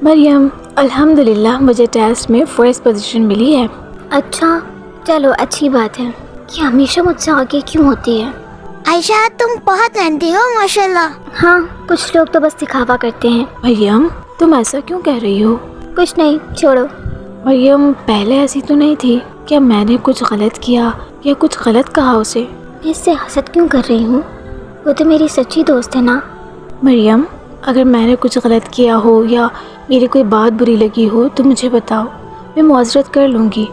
مریم الحمدللہ مجھے ٹیسٹ میں فرسٹ پوزیشن ملی ہے۔ اچھا چلو اچھی بات ہے۔ یہ ہمیشہ مجھ سے آگے کیوں ہوتی ہے؟ عائشہ تم بہت محنتی ہو ماشاءاللہ۔ ہاں کچھ لوگ تو بس دکھاوا کرتے ہیں۔ مریم تم ایسا کیوں کہہ رہی ہو؟ کچھ نہیں، چھوڑو۔ مریم پہلے ایسی تو نہیں تھی۔ کیا میں نے کچھ غلط کیا یا کچھ غلط کہا اسے؟ میں اس سے حسد کیوں کر رہی ہوں؟ وہ تو میری سچی دوست ہے نا۔ مریم اگر میں نے کچھ غلط کیا ہو یا میری کوئی بات بری لگی ہو تو مجھے بتاؤ، میں معذرت کر لوں گی۔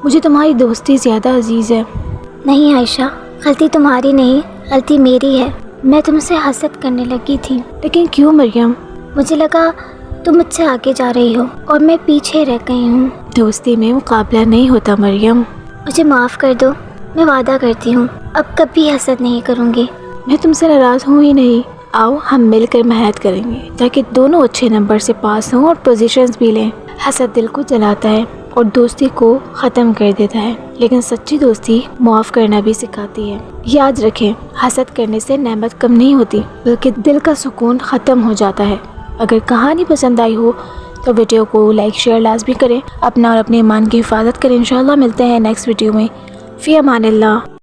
مجھے تمہاری دوستی زیادہ عزیز ہے۔ نہیں عائشہ، غلطی تمہاری نہیں، غلطی میری ہے۔ میں تم سے حسد کرنے لگی تھی۔ لیکن کیوں مریم؟ مجھے لگا تم مجھ سے آگے جا رہی ہو اور میں پیچھے رہ گئی ہوں۔ دوستی میں مقابلہ نہیں ہوتا مریم۔ مجھے معاف کر دو، میں وعدہ کرتی ہوں اب کبھی حسد نہیں کروں گی۔ میں تم سے ناراض ہوں ہی نہیں۔ آؤ ہم مل کر محنت کریں گے تاکہ دونوں اچھے نمبر سے پاس ہوں اور پوزیشنز بھی لیں۔ حسد دل کو جلاتا ہے اور دوستی کو ختم کر دیتا ہے، لیکن سچی دوستی معاف کرنا بھی سکھاتی ہے۔ یاد رکھیں، حسد کرنے سے نعمت کم نہیں ہوتی بلکہ دل کا سکون ختم ہو جاتا ہے۔ اگر کہانی پسند آئی ہو تو ویڈیو کو لائک شیئر لازمی کریں۔ اپنا اور اپنے ایمان کی حفاظت کریں۔ انشاءاللہ ملتے ہیں نیکسٹ ویڈیو میں۔ فی امان اللہ۔